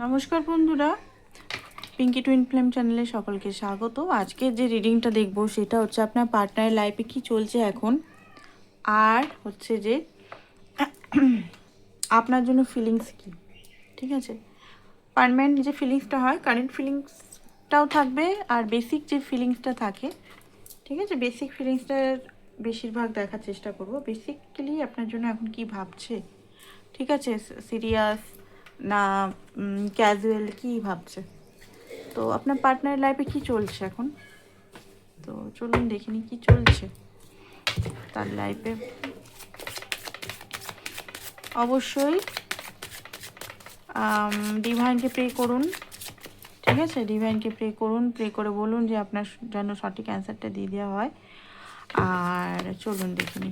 নমস্কার বন্ধুরা, Pinki twin flame চ্যানেলে সকলকে স্বাগত। আজকে যে রিডিংটা দেখব সেটা হচ্ছে আপনার পার্টনারের লাইফে কি চলছে এখন, আর হচ্ছে যে আপনার জন্য ফিলিংস কি। ঠিক আছে, পারমানেন্ট যে ফিলিংসটা হয়, কারেন্ট ফিলিংসটাও থাকবে, আর বেসিক যে ফিলিংসটা থাকে, ঠিক আছে, বেসিক ফিলিংসটার বেশিরভাগ দেখার চেষ্টা করব। বেসিক্যালি আপনার জন্য এখন কি ভাবছে, ঠিক আছে, সিরিয়াস না ক্যাজুয়াল, কি ভাবছে। তো আপনার পার্টনারের লাইফে কি চলছে এখন, তো চলুন দেখিনি কি চলছে তার লাইফে। অবশ্যই ডিভাইনকে প্রে করুন, ঠিক আছে, ডিভাইনকে প্রে করুন, প্রে করে বলুন যে আপনার যেন সঠিক অ্যান্সারটা দিয়ে দেওয়া হয়। আর চলুন দেখিনি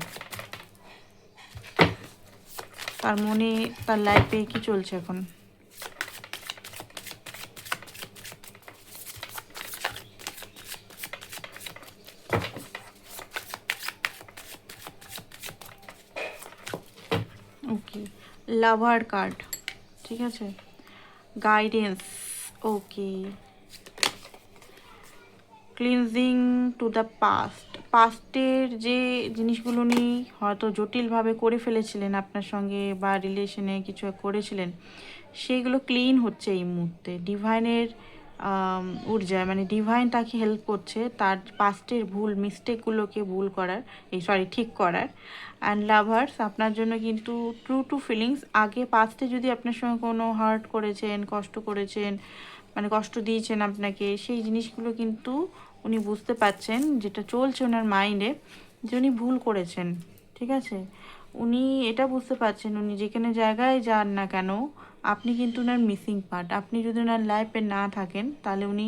তার মনে, তার লাইফে কি চলছে এখন। ওকে, লাভার কার্ড, ঠিক আছে, guidance, okay, cleansing to the পাস্টের যে জিনিসগুলো নিয়ে হয়তো জটিলভাবে করে ফেলেছিলেন আপনার সঙ্গে বা রিলেশনে কিছু করেছিলেন, সেইগুলো ক্লিন হচ্ছে এই মুহূর্তে ডিভাইনের ঊর্জায়। মানে ডিভাইন তাকে হেল্প করছে তার পাস্টের ভুল মিস্টেকগুলোকে ঠিক করার। অ্যান্ড লাভার্স, আপনার জন্য কিন্তু ট্রু টু ফিলিংস, আগে পাস্টে যদি আপনার সঙ্গে কোনো হার্ট করেছেন, কষ্ট করেছেন, মানে কষ্ট দিয়েছেন আপনাকে, সেই জিনিসগুলো কিন্তু উনি বুঝতে পারছেন, যেটা চলছে ওনার মাইন্ডে, যে উনি ভুল করেছেন। ঠিক আছে, উনি এটা বুঝতে পারছেন, উনি যেখানে জায়গায় যান না কেন, আপনি কিন্তু ওনার মিসিং পার্ট। আপনি যদি ওনার লাইফে না থাকেন, তাহলে উনি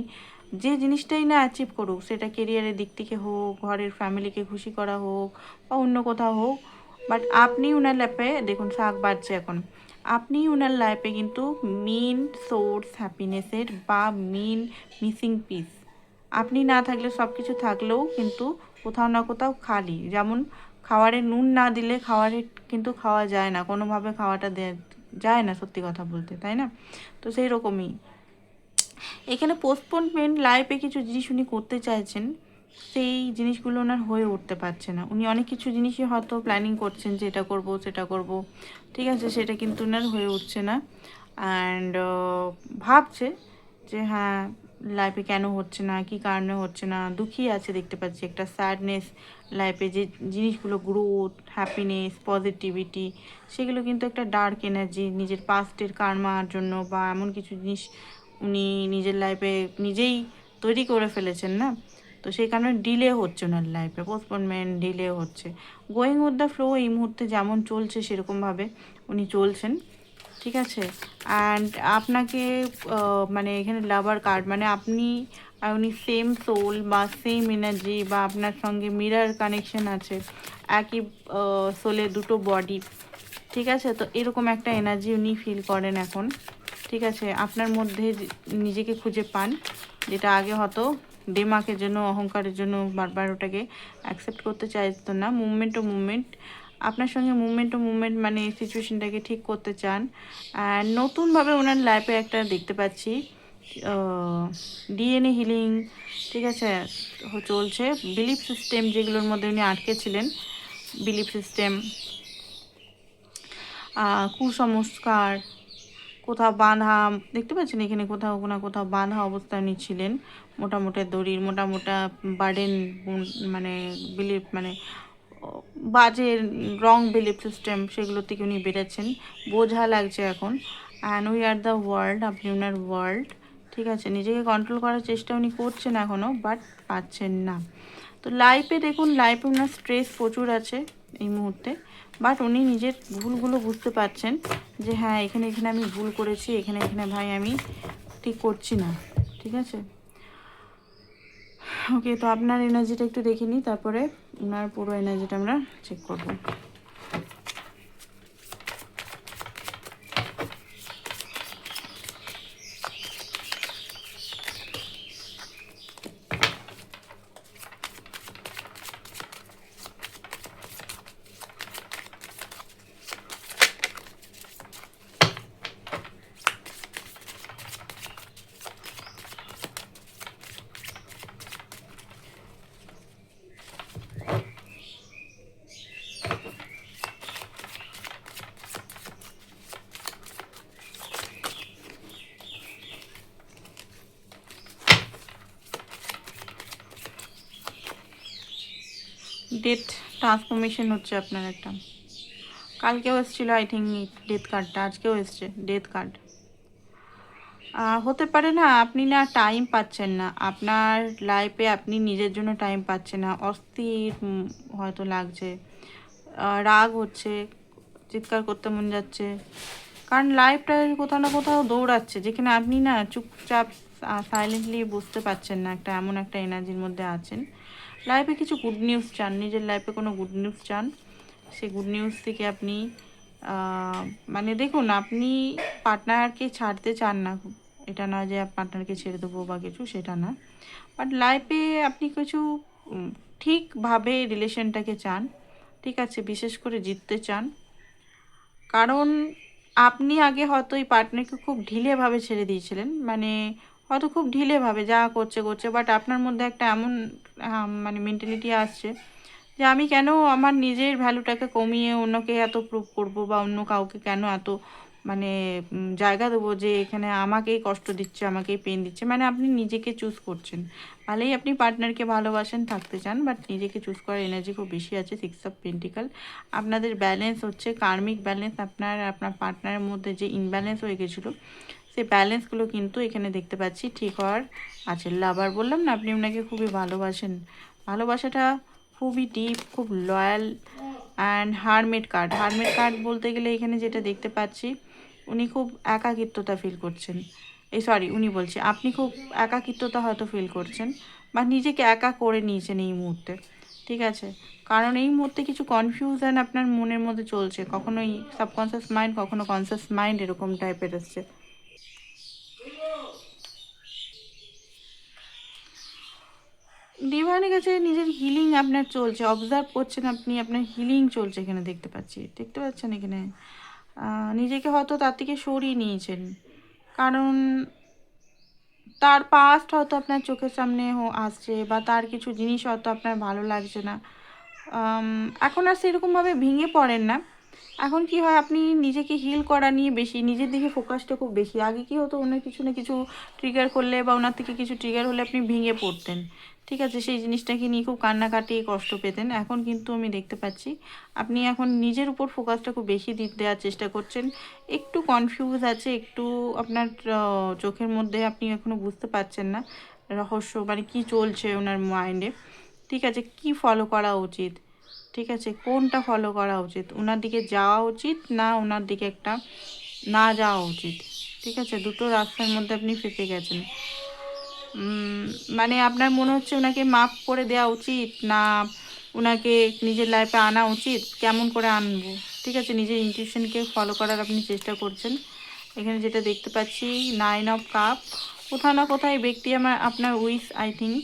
যে জিনিসটাই না অ্যাচিভ করুক, সেটা কেরিয়ারের দিক থেকে হোক, ঘরের ফ্যামিলিকে খুশি করা হোক, বা অন্য কোথাও হোক, বাট আপনি ওনার লাইফে দেখুন শাক বাড়ছে এখন, আপনি ওনার লাইফে কিন্তু মেন সোর্স হ্যাপিনেসের বা মেন মিসিং পিস। আপনি না থাকলে সব কিছু থাকলেও কিন্তু কোথাও না কোথাও খালি। যেমন খাবারে নুন না দিলে খাবারে কিন্তু খাওয়া যায় না, কোনোভাবে খাওয়াটা যায় না, সত্যি কথা বলতে, তাই না? তো সেই রকমই এখানে পোস্টপোনমেন্ট, লাইফে কিছু জিনিস উনি করতে চাইছেন, সেই জিনিসগুলো ওনার হয়ে উঠতে পারছে না। উনি অনেক কিছু জিনিসই হয়তো প্ল্যানিং করছেন যে এটা করব সেটা করব, ঠিক আছে, সেটা কিন্তু ওনার হয়ে উঠছে না। অ্যান্ড ভাবছে যে হ্যাঁ, লাইফে কেন হচ্ছে না, কি কারণে হচ্ছে না, দুঃখী আছে দেখতে পাচ্ছি, একটা স্যাডনেস লাইফে, যে জিনিসগুলো গ্রোথ, হ্যাপিনেস, পজিটিভিটি, সেগুলো কিন্তু একটা ডার্ক এনার্জি নিজের পাস্টের কার্মার জন্য, বা এমন কিছু জিনিস উনি নিজের লাইফে নিজেই তৈরি করে ফেলেছেন না, তো সেই কারণে ডিলে হচ্ছে ওনার লাইফে, পোস্টপোনমেন্ট, ডিলে হচ্ছে। গোয়িং উইথ দ্য ফ্লো এই মুহূর্তে যেমন চলছে সেরকমভাবে উনি চলছেন, ঠিক আছে। অ্যান্ড আপনাকে মানে এখানে লাভার কার্ড, মানে আপনি আর উনি সেম সোল বা সেম এনার্জি, বা আপনার সঙ্গে মিরার কানেকশন আছে, একই সোলে দুটো বডি, ঠিক আছে। তো এরকম একটা এনার্জি উনি ফিল করেন এখন, ঠিক আছে, আপনার মধ্যে নিজেকে খুঁজে পান, যেটা আগে হয়তো দেমাকের জন্য, অহংকারের জন্য বারবার ওটাকে অ্যাকসেপ্ট করতে চাইতো না। মুভমেন্ট আপনার সঙ্গে মুভমেন্ট মানে সিচুয়েশনটাকে ঠিক করতে চান। আর নতুনভাবে ওনার লাইফে একটা দেখতে পাচ্ছি ডিএনএ হিলিং, ঠিক আছে, চলছে। বিলিফ সিস্টেম যেগুলোর মধ্যে উনি আটকে ছিলেন, বিলিফ সিস্টেম, কুসংস্কার, কোথাও বাঁধা দেখতে পাচ্ছেন, এখানে কোথাও না কোথাও বাঁধা অবস্থায় উনি ছিলেন, মোটামোটা দড়ির, মোটামোটা বার্ডেন, মানে বিলিফ, মানে বাজে রং বিলিফ সিস্টেম, সেগুলো থেকে উনি বেরোচ্ছেন, বোঝা লাগছে এখন। And we are the world, আপনি ওনার ওয়ার্ল্ড, ঠিক আছে। নিজেকে কন্ট্রোল করার চেষ্টা উনি করছেন এখনও, বাট পাচ্ছেন না। তো লাইফে দেখুন, লাইফে ওনার স্ট্রেস প্রচুর আছে এই মুহূর্তে, বাট উনি নিজের ভুলগুলো বুঝতে পারছেন, যে হ্যাঁ, এখানে আমি ভুল করেছি, এখানে ভাই আমি ঠিক করছি না, ঠিক আছে। ওকে, তো আপনার এনার্জিটা একটু দেখে নিই, তারপরে ওনার পুরো এনার্জিটা আমরা চেক করব। ডেথ ট্রান্সফরমেশন হচ্ছে আপনার একটা। কালকেও এসেছিলো আই থিঙ্ক ডেথ কার্ডটা, আজকেও এসছে ডেথ কার্ড। হতে পারে না আপনি না টাইম পাচ্ছেন না, আপনার লাইফে আপনি নিজের জন্য টাইম পাচ্ছেন না, অস্থির হয়তো লাগছে, রাগ হচ্ছে, চিৎকার করতে মন যাচ্ছে, কারণ লাইফটা কোথাও না কোথাও দৌড়াচ্ছে, যেখানে আপনি না চুপচাপ সাইলেন্টলি বুঝতে পারছেন না, একটা এমন একটা এনার্জির মধ্যে আছেন। লাইফে কিছু গুড নিউজ চান, নিজের লাইফে কোনো গুড নিউজ চান, সেই গুড নিউজ থেকে আপনি মানে দেখুন, আপনি পার্টনারকে ছাড়তে চান না, এটা নয় যে পার্টনারকে ছেড়ে দেবো বা কিছু, সেটা না, বাট লাইফে আপনি কিছু ঠিকভাবে রিলেশনটাকে চান, ঠিক আছে, বিশেষ করে জিততে চান। কারণ আপনি আগে হয়তো এই পার্টনারকে খুব ঢিলেভাবে ছেড়ে দিয়েছিলেন, মানে হয়তো খুব ঢিলেভাবে যা করছে করছে, বাট আপনার মধ্যে একটা এমন মানে মেন্টালিটি আসছে যে আমি কেন আমার নিজের ভ্যালুটাকে কমিয়ে অন্যকে এত প্রুভ করবো, বা অন্য কাউকে কেন এত মানে জায়গা দেবো যে এখানে আমাকেই কষ্ট দিচ্ছে, আমাকেই পেন দিচ্ছে, মানে আপনি নিজেকে চুজ করছেন। ভালোই আপনি পার্টনারকে ভালোবাসেন, থাকতে চান, বাট নিজেকে চুজ করার এনার্জি খুব বেশি আছে। 6 অফ পেন্টিকাল, আপনাদের ব্যালেন্স হচ্ছে কার্মিক ব্যালেন্স, আপনার পার্টনারের মধ্যে যে ইনব্যালেন্স হয়ে গেছিলো সেই ব্যালেন্সগুলো কিন্তু এখানে দেখতে পাচ্ছি ঠিক হওয়ার আছে। লাভার বললাম না, আপনি ওনাকে খুবই ভালোবাসেন, ভালোবাসাটা খুবই ডিপ, খুব লয়াল। অ্যান্ড হারমেট কার্ড বলতে গেলে এখানে যেটা দেখতে পাচ্ছি, উনি খুব একাকিত্বতা ফিল করছেন, উনি বলছি আপনি খুব একাকিত্বতা হয়তো ফিল করছেন, বা নিজেকে একা করে নিয়েছেন এই মুহূর্তে, ঠিক আছে, কারণ এই মুহূর্তে কিছু কনফিউশন আপনার মনের মধ্যে চলছে, কখনোই সাবকনসিয়াস মাইন্ড, কখনো কনসিয়াস মাইন্ড, এরকম টাইপের আসছে। ডিভাইনের কাছে নিজের হিলিং আপনার চলছে, অবজার্ভ করছেন আপনি, আপনার হিলিং চলছে এখানে দেখতে পাচ্ছেন এখানে। নিজেকে হয়তো তার থেকে সরিয়ে নিয়েছেন, কারণ তার পাস্ট হয়তো আপনার চোখের সামনে আসছে, বা তার কিছু জিনিস হয়তো আপনার ভালো লাগছে না। এখন আর সেরকমভাবে ভেঙে পড়েন না, এখন কি হয়, আপনি নিজেকে হিল করা নিয়ে বেশি, নিজের দিকে ফোকাসটা খুব বেশি। আগে কি হতো, ওনার কিছু না কিছু ট্রিগার করলে বা ওনার থেকে কিছু ট্রিগার হলে আপনি ভেঙে পড়তেন, ঠিক আছে, সেই জিনিসটাকে নিয়ে খুব কান্নাকাটি কষ্ট পেতেন। এখন কিন্তু আমি দেখতে পাচ্ছি আপনি এখন নিজের উপর ফোকাসটা খুব বেশি দেওয়ার চেষ্টা করছেন, একটু কনফিউজ আছে, একটু আপনার চোখের মধ্যে আপনি এখনও বুঝতে পারছেন না রহস্য, মানে কী চলছে ওনার মাইন্ডে, ঠিক আছে, কি ফলো করা উচিত, ঠিক আছে, কোনটা ফলো করা উচিত, ওনার দিকে যাওয়া উচিত না ওনার দিকে একটা না যাওয়া উচিত, ঠিক আছে, দুটো রাস্তার মধ্যে আপনি ফেঁসে গেছেন। মানে আপনার মনে হচ্ছে ওনাকে মাফ করে দেওয়া উচিত না ওনাকে নিজের লাইফে আনা উচিত, কেমন করে আনবো, ঠিক আছে, নিজের ইনটিউশনকে ফলো করার আপনি চেষ্টা করছেন। এখানে যেটা দেখতে পাচ্ছি 9 অফ কাপ, কোথাও না কোথাও এই ব্যক্তি আপনার উইশ আই থিঙ্ক,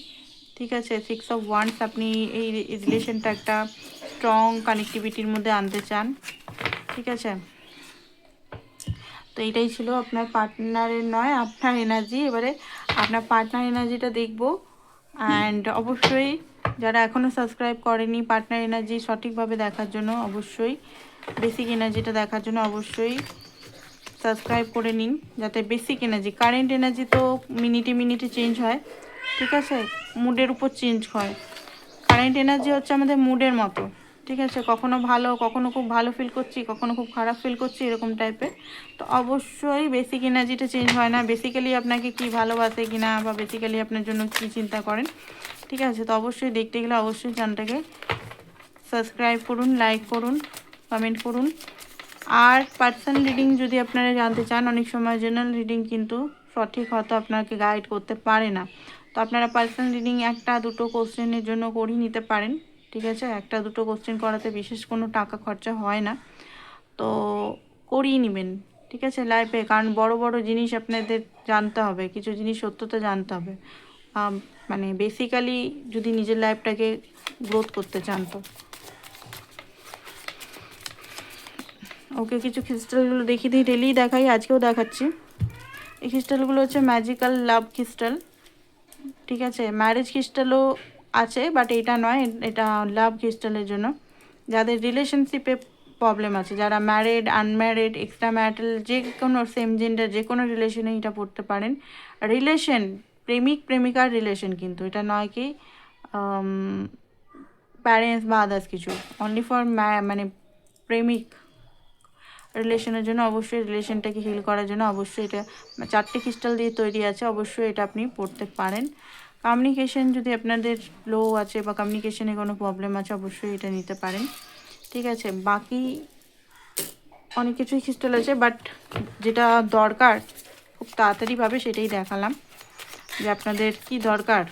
ঠিক আছে, 6 অফ ওয়ান্ডস, আপনি এই রিলেশনটা একটা স্ট্রং কানেক্টিভিটির মধ্যে আনতে চান, ঠিক আছে। তো এটাই ছিল আপনার পার্টনারের নয় আপনার এনার্জি। এবারে আপনার পার্টনার এনার্জিটা দেখব, অ্যান্ড অবশ্যই যারা এখনও সাবস্ক্রাইব করেনি পার্টনার এনার্জি সঠিকভাবে দেখার জন্য, অবশ্যই বেসিক এনার্জিটা দেখার জন্য অবশ্যই সাবস্ক্রাইব করে নিন, যাতে বেসিক এনার্জি, কারেন্ট এনার্জি তো মিনিটে মিনিটে চেঞ্জ হয়, ঠিক আছে, মুডের উপর চেঞ্জ হয়। কারেন্ট এনার্জি হচ্ছে আমাদের মুডের মতো, ঠিক আছে, কখনো ভালো, কখনো খুব ভালো ফিল করছি, কখনো খুব খারাপ ফিল করছি, এরকম টাইপের। তো অবশ্যই বেসিক এনার্জিটা চেঞ্জ হয় না, বেসিক্যালি আপনাকে কি ভালোবাসে কি না, বা বেসিক্যালি আপনার জন্য কী চিন্তা করেন, ঠিক আছে। তো অবশ্যই দেখতে গেলে অবশ্যই চ্যানেলটাকে সাবস্ক্রাইব করুন, লাইক করুন, কমেন্ট করুন। আর পার্সোনাল রিডিং যদি আপনারা জানতে চান, অনেক সময় জেনারেল রিডিং কিন্তু সঠিক হয়তো আপনাকে গাইড করতে পারে না, তো আপনারা পার্সোনাল রিডিং একটা দুটো কোশ্চেনের জন্য করিয়ে নিতে পারেন, ঠিক আছে, একটা দুটো কোশ্চেন করাতে বিশেষ কোনো টাকা খরচা হয় না, তো করিয়ে নেবেন, ঠিক আছে, লাইফে, কারণ বড় বড় জিনিস আপনাদের জানতে হবে, কিছু জিনিস সত্যতা জানতে হবে, মানে বেসিক্যালি যদি নিজের লাইফটাকে গ্রোথ করতে চান। তো ওকে, কিছু ক্রিস্টালগুলো দেখিয়ে দিই, ডেলি দেখাই, আজকেও দেখাচ্ছি। এই ক্রিস্টালগুলো হচ্ছে ম্যাজিক্যাল লাভ ক্রিস্টাল, ঠিক আছে, ম্যারেজ ক্রিস্টালও আছে, বাট এটা নয়, এটা লাভ ক্রিস্টালের জন্য যাদের রিলেশনশিপে প্রবলেম আছে, যারা ম্যারিড, আনম্যারিড, এক্সট্রা ম্যারিটাল, যে কোনো সেম জেন্ডার, যে কোনো রিলেশনে এটা পড়তে পারেন। রিলেশন, প্রেমিক প্রেমিকার রিলেশন, কিন্তু এটা নয় কি প্যারেন্টস বা আদার্স কিছু, অনলি ফর মানে প্রেমিক রিলেশনের জন্য অবশ্যই, রিলেশনটাকে হিল করার জন্য অবশ্যই এটা 4টে ক্রিস্টাল দিয়ে তৈরি আছে, অবশ্যই এটা আপনি পড়তে পারেন। কমিউনিকেশন যদি আপনাদের লো আছে বা কমিউনিকেশনে কোনো প্রবলেম আছে অবশ্যই এটা নিতে পারেন। ঠিক আছে, বাকি অনেক কিছুই ক্রিস্টাল আছে, বাট যেটা দরকার খুব তাড়াতাড়ি পাবে সেটাই দেখালাম, যে আপনাদের কি দরকার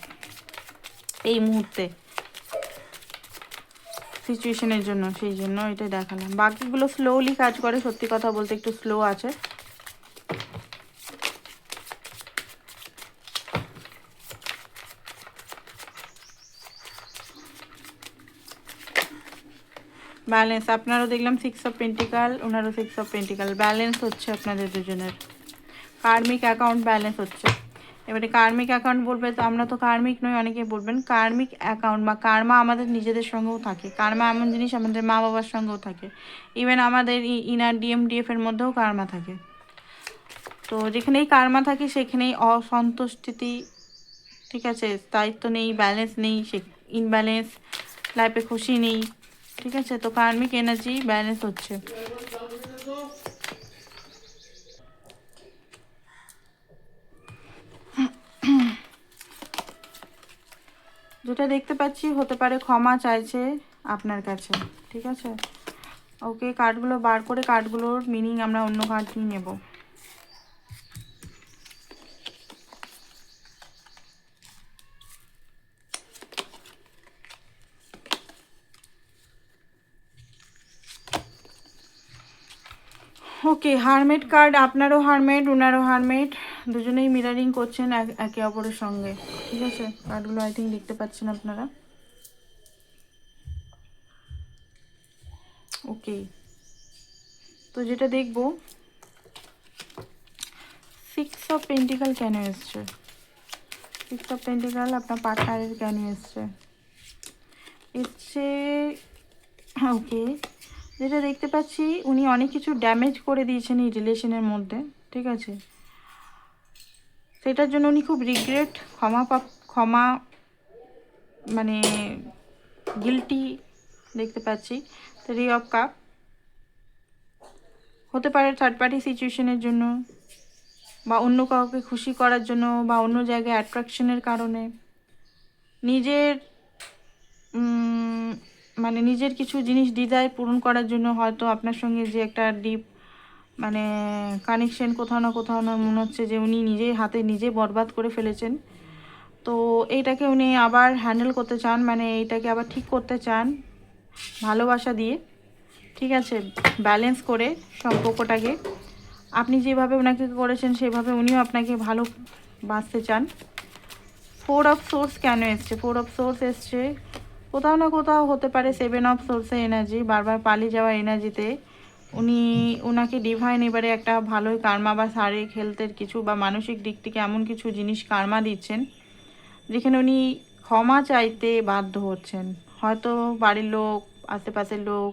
এই মুহূর্তে সিচুয়েশনের জন্য, সেই জন্য এটাই দেখালাম। বাকিগুলো স্লোলি কাজ করে, সত্যি কথা বলতে একটু স্লো আছে। ব্যালেন্স আপনারও দেখলাম 6 অফ পেন্টিকাল, ওনারও 6 অফ পেন্টিকাল, ব্যালেন্স হচ্ছে আপনাদের দুজনের। কার্মিক অ্যাকাউন্ট ব্যালেন্স হচ্ছে। এবারে কার্মিক অ্যাকাউন্ট বলবে তো আমরা তো কার্মিক নই, অনেকে বলবেন কার্মিক অ্যাকাউন্ট বা কার্মা আমাদের নিজেদের সঙ্গেও থাকে। কার্মা এমন জিনিস আমাদের মা বাবার সঙ্গেও থাকে, ইভেন আমাদের ইনার ডিএমডিএফ এর মধ্যেও কার্মা থাকে। তো যেখানেই কার্মা থাকে সেখানেই অসন্তুষ্টি, ঠিক আছে, স্থায়িত্ব নেই, ব্যালেন্স নেই, সে ইনব্যালেন্স, লাইফে খুশি নেই। ঠিক আছে, তো কার্মিক এনার্জি ব্যালেন্স হচ্ছে। যেটা দেখতে পাচ্ছি হতে পারে ক্ষমা চাইছে আপনার কাছে। ঠিক আছে, ওকে, কার্ডগুলো বার করে কার্ডগুলোর মিনিং আমরা অন্য কার্ড নিয়ে নেব। ওকে, হারমেট কার্ড, আপনারও হারমেট, ওনারও হারমেট, দুজনেই মিরারিং করছেন একে অপরের সঙ্গে। ঠিক আছে, কার্ডগুলো আই থিঙ্ক দেখতে পাচ্ছেন আপনারা। ওকে, তো যেটা দেখব 6 অফ পেন্টিকাল কেন এসছে, 6 অফ পেন্টিকাল আপনার পার্টনারের কেন এসছে, ওকে, যেটা দেখতে পাচ্ছি উনি অনেক কিছু ড্যামেজ করে দিয়েছেন এই রিলেশনের মধ্যে। ঠিক আছে, সেটার জন্য উনি খুব রিগ্রেট, ক্ষমা মানে গিল্টি দেখতে পাচ্ছি। 3 অফ কাপ হতে পারে থার্ড পার্টি সিচুয়েশনের জন্য, বা অন্য কাউকে খুশি করার জন্য, বা অন্য জায়গায় অ্যাট্রাকশনের কারণে, নিজের মানে নিজের কিছু জিনিস ডিজায়ার পূরণ করার জন্য হয়তো আপনার সঙ্গে যে একটা ডিপ মানে কানেকশন কোথাও না কোথাও না মনে হচ্ছে যে উনি নিজের হাতে নিজে বরবাদ করে ফেলেছেন। তো এইটাকে উনি আবার হ্যান্ডেল করতে চান, মানে এইটাকে আবার ঠিক করতে চান ভালোবাসা দিয়ে। ঠিক আছে, ব্যালেন্স করে সম্পর্কটাকে আপনি যেভাবে ওনাকে করেছেন সেভাবে উনিও আপনাকে ভালোবাসতে চান। 4 অফ সোর্স কেন এসছে, 4 অফ সোর্স এসছে কোথাও না কোথাও হতে পারে 7 অফ সোর্সের এনার্জি, বারবার পালিয়ে যাওয়া এনার্জিতে উনি ওনাকে ডিভাইন এবারে একটা ভালোই কার্মা বা শারীরিক হেলথের কিছু বা মানসিক দিক থেকে এমন কিছু জিনিস কার্মা দিচ্ছেন যেখানে উনি ক্ষমা চাইতে বাধ্য হচ্ছেন। হয়তো বাড়ির লোক, আশেপাশের লোক,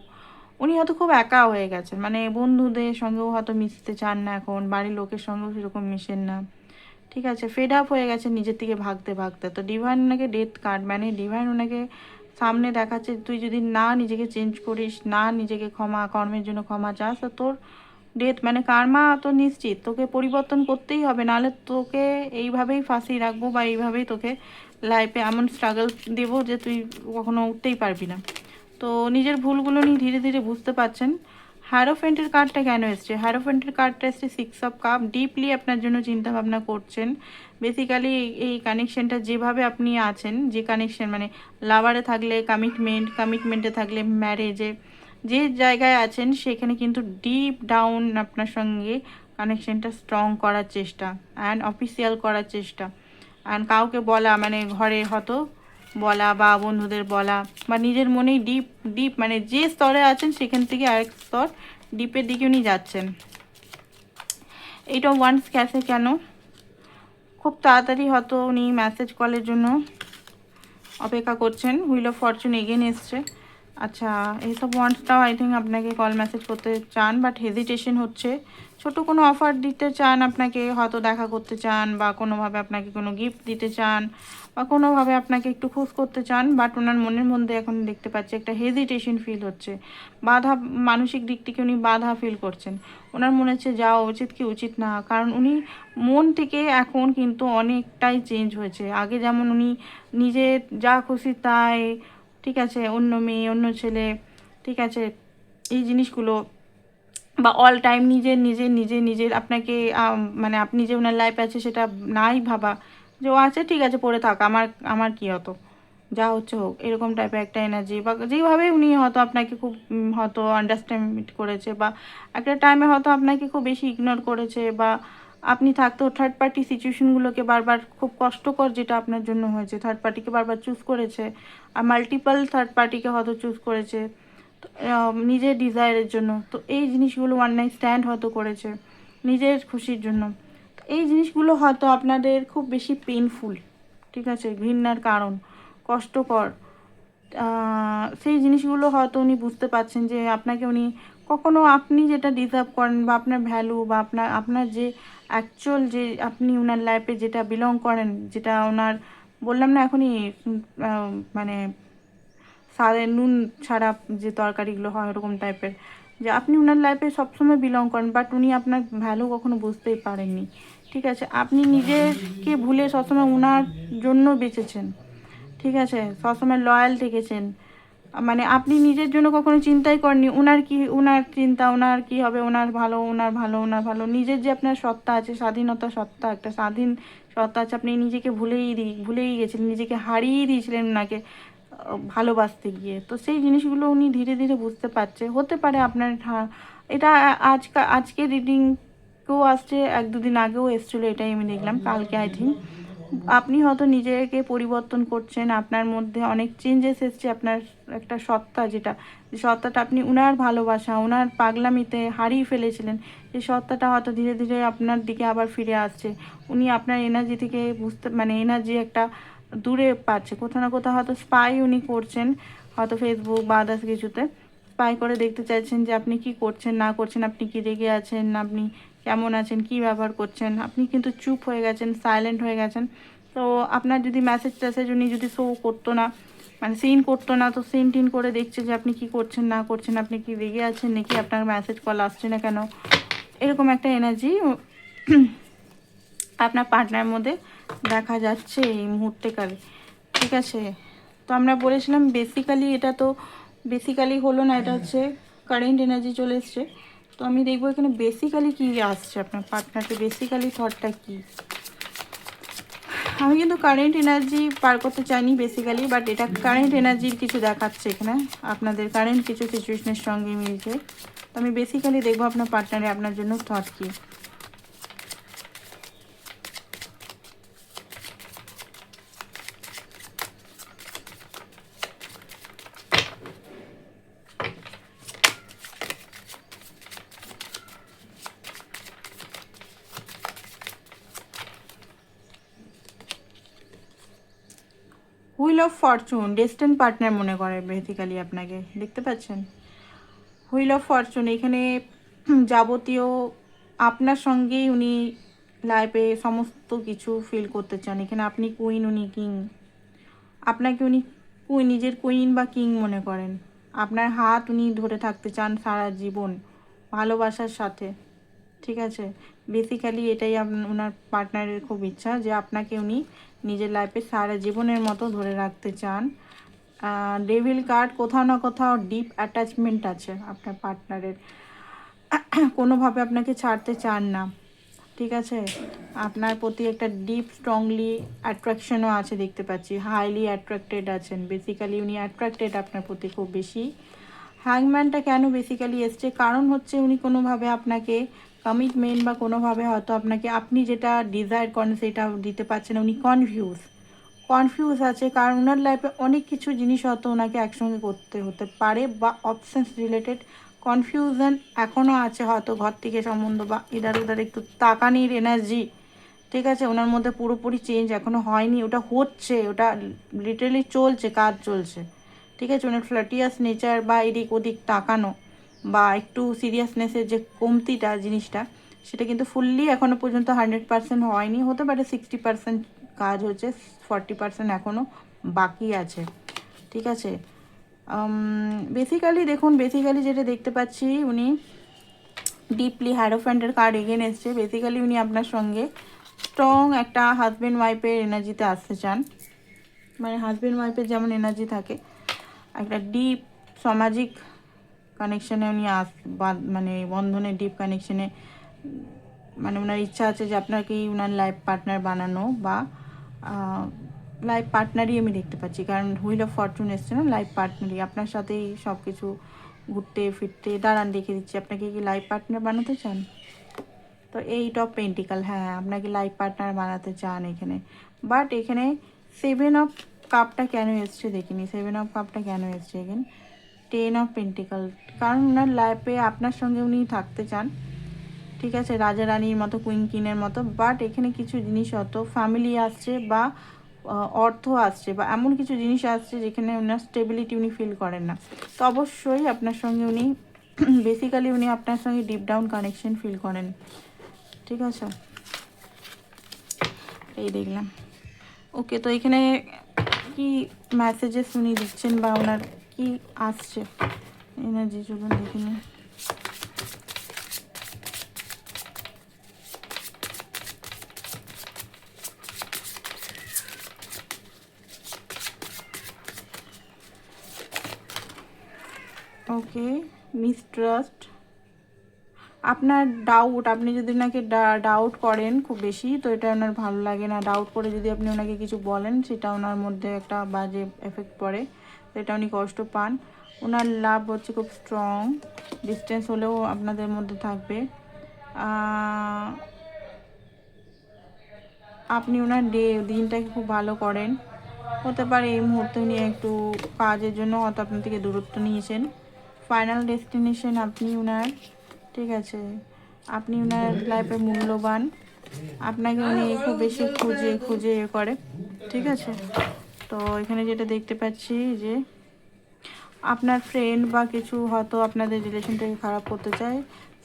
উনি হয়তো খুব একা হয়ে গেছেন, মানে বন্ধুদের সঙ্গেও হয়তো মিশতে চান না এখন, বাড়ির লোকের সঙ্গেও সেরকম মিশেন না। ঠিক আছে, ফেড আপ হয়ে গেছে নিজের থেকে ভাগতে ভাগতে। তো ডিভাইন ওনাকে ডেথ কার্ড, মানে ডিভাইন ওনাকে সামনে দেখাচ্ছে তুই যদি না নিজেকে চেঞ্জ করিস, না নিজেকে কর্মের জন্য ক্ষমা চাস, তো তোর ডেথ মানে কার্মা তো নিশ্চিত, তোকে পরিবর্তন করতেই হবে, নাহলে তোকে এইভাবেই ফাঁসিয়ে রাখবো বা এইভাবেই তোকে লাইফে এমন স্ট্রাগল দেবো যে তুই কখনো উঠতেই পারবি না। তো নিজের ভুলগুলো নিয়ে ধীরে ধীরে বুঝতে পারছেন। হ্যারোফেন্টের কার্ডটা কেন এসছে, হ্যারোফেন্টের কার্ডটা এসছে 6 অফ কাপ, ডিপলি আপনার জন্য চিন্তা ভাবনা করছেন। বেসিক্যালি এই কানেকশনটা যেভাবে আপনি আছেন, যে কানেকশন মানে লাভারে থাকলে কমিটমেন্টে থাকলে ম্যারেজে, যে জায়গায় আছেন সেখানে কিন্তু ডিপ ডাউন আপনার সঙ্গে কানেকশনটা স্ট্রং করার চেষ্টা অ্যান্ড অফিসিয়াল করার চেষ্টা, অ্যান্ড কাউকে বলা মানে ঘরে হয়তো বলা বা বন্ধুদের বলা বা নিজের মনেই ডিপ ডিপ মানে যে স্তরে আছেন সেখান থেকে আরেক স্তর ডিপের দিকে উনি যাচ্ছেন। এইটা ওয়ান্স ক্যাশে কেন, খুব তাড়াতাড়ি হয়তো উনি মেসেজ কলের জন্য অপেক্ষা করছেন। হুইল অফ ফরচুন এগেন এসছে, আচ্ছা, এইসব ওয়ান্টসটাও আই থিঙ্ক আপনাকে কল মেসেজ করতে চান, বাট হেজিটেশন হচ্ছে। ছোট কোনো অফার দিতে চান, আপনাকে হয়তো দেখা করতে চান, বা কোনোভাবে আপনাকে কোনো গিফট দিতে চান, বা কোনোভাবে আপনাকে একটু খুশ করতে চান, বাট ওনার মনের মধ্যে এখন দেখতে পাচ্ছি একটা হেজিটেশন ফিল হচ্ছে। বাধা, মানসিক দিক থেকে উনি বাধা ফিল করছেন। ওনার মনে হচ্ছে যাওয়া উচিত কি উচিত না, কারণ উনি মন থেকে এখন কিন্তু অনেকটাই চেঞ্জ হয়েছে। আগে যেমন উনি নিজে যা খুশি তাই, ঠিক আছে, অন্য মেয়ে অন্য ছেলে, ঠিক আছে, এই জিনিসগুলো, বা অল টাইম নিজের আপনাকে মানে আপনি যে ওনার লাইফ আছে সেটা নাই ভাবা, যে ও আছে ঠিক আছে পড়ে থাক, আমার আমার কী হতো, যা হচ্ছে হোক, এরকম টাইপের একটা এনার্জি, বা যেভাবে উনি হয়তো আপনাকে খুব হয়তো আন্ডারস্ট্যান্ড করেছে, বা একটা টাইমে হয়তো আপনাকে খুব বেশি ইগনোর করেছে, বা আপনি থাকতেও থার্ড পার্টি সিচুয়েশনগুলোকে বারবার, খুব কষ্টকর যেটা আপনার জন্য হয়েছে, থার্ড পার্টিকে বারবার চুজ করেছে, আর মাল্টিপল থার্ড পার্টিকে হয়তো চুজ করেছে নিজের ডিজায়ারের জন্য। তো এই জিনিসগুলো ওয়ান নাইট স্ট্যান্ড হয়তো করেছে নিজের খুশির জন্য। তো এই জিনিসগুলো হয়তো আপনাদের খুব বেশি পেইনফুল, ঠিক আছে, ঘৃণার কারণ, কষ্টকর। সেই জিনিসগুলো হয়তো উনি বুঝতে পারছেন যে আপনাকে উনি কখনো, আপনি যেটা ডিজার্ভ করেন, বা আপনার ভ্যালু, বা আপনার আপনার যে অ্যাকচুয়াল, যে আপনি ওনার লাইফে যেটা বিলং করেন, যেটা ওনার, বললাম না এখনই, মানে স্বাদে নুন ছাড়া যে তরকারিগুলো হয় ওরকম টাইপের, যে আপনি ওনার লাইফে সবসময় বিলং করেন, বাট উনি আপনার ভ্যালু কখনো বুঝতেই পারেননি, ঠিক আছে। আপনি নিজেকে ভুলে সবসময় ওনার জন্য বেঁচেছেন, ঠিক আছে, সবসময় লয়াল থেকেছেন, মানে আপনি নিজের জন্য কখনো চিন্তাই করেননি ওনার কি, ওনার চিন্তা, ওনার কি হবে, ওনার ভালো, ওনার ভালো, ওনার ভালো। নিজের যে আপনার সত্তা আছে, স্বাধীনতা সত্তা, একটা স্বাধীন সত্তা আছে, আপনি নিজেকে ভুলেই গেছিলেন, নিজেকে হারিয়ে দিয়েছিলেন ওনাকে ভালোবাসতে গিয়ে। তো সেই জিনিসগুলো উনি ধীরে ধীরে বুঝতে পারছে। হতে পারে আপনার, হ্যাঁ, এটা আজকে রিডিংকেও আসছে, এক দুদিন আগেও এসেছিলো, এটাই আমি দেখলাম, কালকে আই থিঙ্ক। আপনি হয়তো নিজেকে পরিবর্তন করছেন, আপনার মধ্যে অনেক চেঞ্জেস এসছে, আপনার একটা সত্তা, যেটা, যে সত্তাটা আপনি উনার ভালোবাসা, ওনার পাগলামিতে হারিয়ে ফেলেছিলেন, এই সত্তাটা হয়তো ধীরে ধীরে আপনার দিকে আবার ফিরে আসছে। উনি আপনার এনার্জি থেকে বুঝতে, মানে এনার্জি একটা দূরে পাচ্ছে, কোথাও না কোথাও হয়তো স্পাই উনি করছেন, হয়তো ফেসবুক বা আদার্স কিছুতে স্পাই করে দেখতে চাইছেন যে আপনি কি করছেন না করছেন, আপনি কি রেগে আছেন, আপনি কেমন আছেন, কি ব্যবহার করছেন। আপনি কিন্তু চুপ হয়ে গেছেন, সাইলেন্ট হয়ে গেছেন। তো আপনার যদি মেসেজ টেসেজ উনি যদি শো করতো না, মানে সিন করতো না, তো সিন টিন করে দেখছে যে আপনি কি করছেন না করছেন, আপনি কি রেগে আছেন নাকি, আপনার মেসেজ কল আসছে না কেন, এরকম একটা এনার্জি আপনার পার্টনার মধ্যে দেখা যাচ্ছে এই মুহূর্তেকালে, ঠিক আছে। তো আমরা বলেছিলাম বেসিক্যালি, এটা তো বেসিক্যালি হলো না, এটা হচ্ছে কারেন্ট এনার্জি চলে এসছে। তো আমি দেখবো এখানে বেসিক্যালি কী আসছে আপনার পার্টনারকে, বেসিক্যালি থটটা কী। আমি কিন্তু কারেন্ট এনার্জি পার করতে চাইনি বেসিক্যালি, বাট এটা কারেন্ট এনার্জির কিছু দেখাচ্ছে এখানে, আপনাদের কারেন্ট কিছু সিচুয়েশনের সঙ্গে মিলছে। তো আমি বেসিক্যালি দেখবো আপনার পার্টনারে আপনার জন্য থট কী। Wheel of fortune, destined partner মনে করে বেসিক্যালি আপনাকে, দেখতে পাচ্ছেন হুইল অফ ফরচুন। এখানে যাবতীয় আপনার সঙ্গেই উনি লাইফে সমস্ত কিছু ফিল করতে চান। এখানে আপনি কুইন, উনি কিং, আপনাকে উনি নিজের কুইন বা কিং মনে করেন। আপনার হাত উনি ধরে থাকতে চান সারা জীবন ভালোবাসার সাথে, ঠিক আছে। বেসিক্যালি এটাই ওনার পার্টনারের খুব ইচ্ছা, যে আপনাকে উনি নিজের লাইফে সারা জীবনের মতো ধরে রাখতে চান। ডেভিল কার্ড, কোথাও না কোথাও ডিপ অ্যাটাচমেন্ট আছে আপনার পার্টনারের, কোনোভাবে আপনাকে ছাড়তে চান না, ঠিক আছে। আপনার প্রতি একটা ডিপ স্ট্রংলি অ্যাট্রাকশনও আছে দেখতে পাচ্ছি, হাইলি অ্যাট্রাক্টেড আছেন, বেসিক্যালি উনি অ্যাট্রাক্টেড আপনার প্রতি খুব বেশি। হ্যাংম্যানটা কেন বেসিক্যালি এসছে, কারণ হচ্ছে উনি কোনোভাবে আপনাকে কমিটমেন্ট, বা কোনোভাবে হয়তো আপনাকে, আপনি যেটা ডিজায়ার করেন সেটা দিতে পারছেন না, উনি কনফিউজ আছে, কারণ ওনার লাইফে অনেক কিছু জিনিস হয়তো ওনাকে একসঙ্গে করতে হতে পারে, বা অপশানস রিলেটেড কনফিউশন এখনও আছে, হয়তো ঘর থেকে সম্বন্ধ, বা ইধার উধার একটু তাকানির এনার্জি, ঠিক আছে। ওনার মধ্যে পুরোপুরি চেঞ্জ এখনও হয়নি, ওটা হচ্ছে, ওটা লিটারালি চলছে, কাজ চলছে, ঠিক আছে। ওনার ফ্লার্টিয়াস নেচার বা এদিক ওদিক তাকানো বা একটু সিরিয়াসনেসের যে কমতিটা জিনিসটা, সেটা কিন্তু ফুললি এখনও পর্যন্ত 100% হয়নি। হতে পারে 60% কাজ হচ্ছে, 40% এখনও বাকি আছে। ঠিক আছে। বেসিক্যালি দেখুন, বেসিক্যালি যেটা দেখতে পাচ্ছি, উনি ডিপলি হ্যারোফ্যান্টের কার্ড এগেন এসছে। বেসিক্যালি উনি আপনার সঙ্গে স্ট্রং একটা হাজব্যান্ড ওয়াইফের এনার্জিতে আসতে চান। মানে হাজব্যান্ড ওয়াইফের যেমন এনার্জি থাকে, একটা ডিপ সামাজিক কানেকশানে উনি মানে বন্ধনে, ডিপ কানেকশানে, মানে ওনার ইচ্ছা আছে যে আপনাকেই ওনার লাইফ পার্টনার বানানো, বা লাইফ পার্টনারই আমি দেখতে পাচ্ছি, কারণ হুইল অফ ফরচুন এসছে না, লাইফ পার্টনারই আপনার সাথেই সব কিছু ঘুরতে ফিরতে। দাঁড়ান দেখে দিচ্ছি, আপনাকে কি লাইফ পার্টনার বানাতে চান? তো এইট অফ পেন্টিকাল, হ্যাঁ আপনাকে লাইফ পার্টনার বানাতে চান এখানে। বাট এখানে 7 অফ কাপটা কেন এসছে দেখিনি, 7 অফ কাপটা কেন এসছে এখানে? 10 অফ পেন্টিকাল, কারণ ওনার লাইফে আপনার সঙ্গে উনি থাকতে চান। ঠিক আছে, রাজা রানীর মতো, কুইন কিনের মতো। বাট এখানে কিছু জিনিস হয়তো ফ্যামিলি আসছে, বা অর্থ আসছে, বা এমন কিছু জিনিস আসছে যেখানে ওনার স্টেবিলিটি উনি ফিল করেন না। তো অবশ্যই আপনার সঙ্গে উনি বেসিক্যালি উনি আপনার সঙ্গে ডিপ ডাউন কানেকশন ফিল করেন। ঠিক আছে, এই দেখলাম। ওকে, তো এখানে কি মেসেজেস উনি দিচ্ছেন, বা ওনার কি আসছে এনার্জি, চলুন দেখে নিন। ওকে, মিসট্রাস্ট, আপনার ডাউট, আপনি যদি ওনাকে ডাউট করেন খুব বেশি, তো এটা ওনার ভালো লাগে না। ডাউট করে যদি আপনি ওনাকে কিছু বলেন, সেটা ওনার মধ্যে একটা বাজে এফেক্ট পড়ে, তো এটা উনি কষ্ট পান। ওনার লাভ হচ্ছে খুব স্ট্রং, ডিস্টেন্স হলেও আপনাদের মধ্যে থাকবে। আপনি ওনার দিনটাকে খুব ভালো করেন। হতে পারে এই মুহূর্তে উনি একটু কাজের জন্য হয়তো আপনার থেকে দূরত্ব নিয়েছেন। ফাইনাল ডেস্টিনেশন আপনি ওনার। ঠিক আছে, আপনি ওনার লাইফে মূল্যবান, আপনাকে উনি খুব বেশি খুঁজে খুঁজে করে। ঠিক আছে, তো এখানে যেটা দেখতে পাচ্ছি যে আপনার ফ্রেন্ড বা কিছু হয়তো আপনাদের রিলেশনটাকে খারাপ করতে চায়,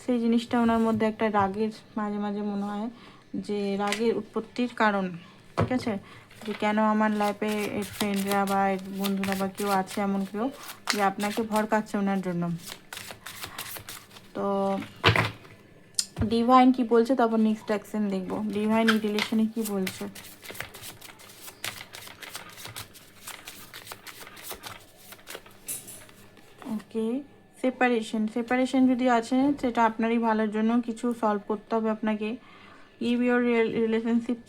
সেই জিনিসটা ওনার মধ্যে একটা রাগের, মাঝে মাঝে মনে হয় যে রাগের উৎপত্তির কারণ। ঠিক আছে, যে কেন আমার লাইফে এর ফ্রেন্ডরা বা এর বন্ধুরা বা কেউ আছে এমন কেউ যে আপনাকে ভড়কাচ্ছে ওনার জন্য। তো ডিভাইন কি বলছে, তারপর নেক্সট অ্যাকশন দেখবো ডিভাইন এই রিলেশনে কি বলছে। ওকে, সেপারেশন যদি আছে, সেটা আপনারই ভালোর জন্য, কিছু সলভ করতে হবে আপনাকে। গিভ ইউর রিলেশনশিপ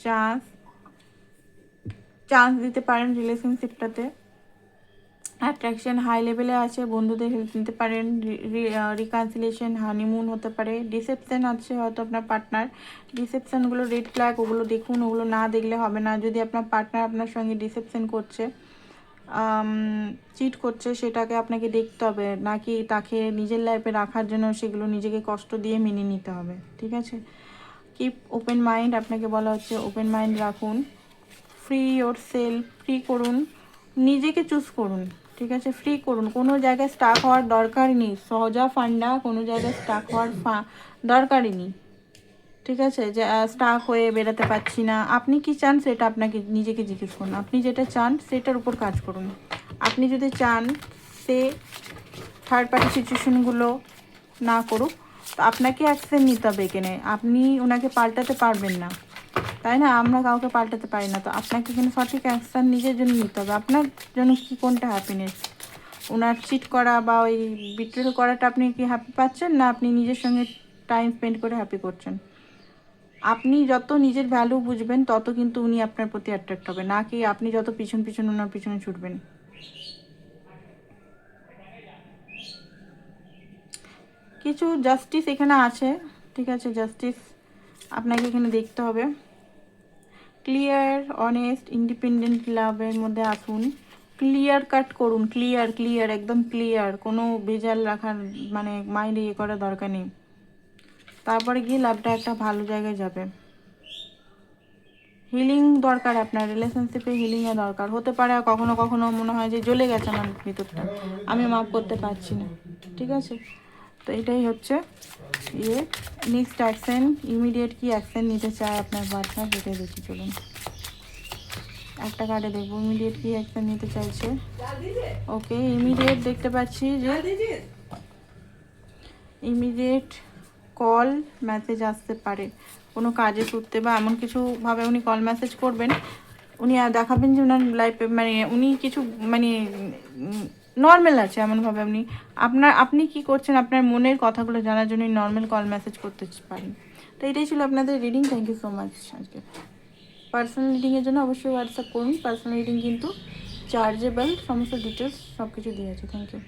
চান্স দিতে পারেন রিলেশনশিপটাতে। অ্যাট্রাকশন হাই লেভেলে আছে, বন্ধুদের হেল্প নিতে পারেন, রিকনসিলিয়েশন, হানিমুন হতে পারে। ডিসেপশন আছে হয়তো আপনার পার্টনার, ডিসেপশনগুলো রেড ফ্ল্যাগ, ওগুলো দেখুন, ওগুলো না দেখলে হবে না। যদি আপনার পার্টনার আপনার সঙ্গে ডিসেপশন করছে, চিট করছে, সেটাকে আপনাকে দেখতে হবে, নাকি তাকে নিজের লাইফে রাখার জন্য সেগুলো নিজেকে কষ্ট দিয়ে মেনে নিতে হবে। ঠিক আছে, কিপ ওপেন মাইন্ড, আপনাকে বলা হচ্ছে ওপেন মাইন্ড রাখুন। ফ্রি ইয়োর সেলফ, ফ্রি করুন, নিজেকে চুজ করুন। ঠিক আছে, ফ্রি করুন, কোনো জায়গায় স্টাক হওয়ার দরকার নেই। সহজা ফান্ডা, কোনো জায়গায় স্টাক হওয়ার দরকারই নেই। ঠিক আছে, যে স্টাক হয়ে বেরোতে পারছি না, আপনি কি চান সেটা আপনাকে নিজেকে জিজ্ঞেস করুন। আপনি যেটা চান সেটার উপর কাজ করুন। আপনি যদি চান সে থার্ড পার্টি সিচুয়েশনগুলো না করুক, তো আপনাকে অ্যাকশন নিতে হবে এখানে। আপনি ওনাকে পাল্টাতে পারবেন না, তাই না? আমরা কাউকে পাল্টাতে পারি না। তো আপনাকে কিন্তু সঠিক অ্যাকশান নিজের জন্য নিতে হবে। আপনার জন্য কি, কোনটা হ্যাপিনেস? ওনার চিট করা বা ওই বিট্রেল করাটা আপনি কি হ্যাপি পাচ্ছেন, না আপনি নিজের সঙ্গে টাইম স্পেন্ড করে হ্যাপি করছেন? আপনি যত নিজের ভ্যালু বুঝবেন, তত কিন্তু উনি আপনার প্রতি অ্যাট্রাক্ট হবে, না কি আপনি যত পিছন পিছন ওনার পিছনে ছুটবেন। কিছু জাস্টিস এখানে আছে। ঠিক আছে, জাস্টিস আপনাকে এখানে দেখতে হবে। ক্লিয়ার, অনেস্ট, ইন্ডিপেন্ডেন্ট লাভের মধ্যে আসুন। ক্লিয়ার কাট করুন, ক্লিয়ার ক্লিয়ার, একদম ক্লিয়ার, কোনো ভেজাল রাখার মানে মাইন্ডে ইয়ে করার দরকার নেই। তারপরে গিয়ে লাভটা একটা ভালো জায়গায় যাবে। হিলিং দরকার, আপনার রিলেশনশিপে হিলিংয়ে দরকার হতে পারে। আর কখনো কখনো মনে হয় যে জ্বলে গেছে আমার ভিতরটা, আমি মাপ করতে পারছি না, ঠিক আছে? তো এটাই হচ্ছে ইয়ে। নেক্সট অ্যাকশন, ইমিডিয়েট কি অ্যাকশন নিতে চায় আপনার পার্টনার, সেটাই দেখি। চলুন একটা কার্ডে দেখবো ইমিডিয়েট কি অ্যাকশন নিতে চাইছে। ওকে, ইমিডিয়েট দেখতে পাচ্ছি যে ইমিডিয়েট কল মেসেজ আসতে পারে কোনো কাজে সূত্রে, বা এমন কিছুভাবে উনি কল মেসেজ করবেন, উনি দেখাবেন যে ওনার লাইফে মানে উনি কিছু মানে নর্মাল আছে এমনভাবে আপনি কি করছেন আপনার মনের কথাগুলো জানার জন্য নর্মাল কল মেসেজ করতে পারেন। তো এটাই ছিল আপনাদের রিডিং। Thank you so much. আজকে পার্সোনাল রিডিংয়ের জন্য অবশ্যই হোয়াটসঅ্যাপ করুন। পার্সোনাল রিডিং কিন্তু চার্জেবল, সমস্ত ডিটেলস সব কিছু দিয়ে আছে। Thank you.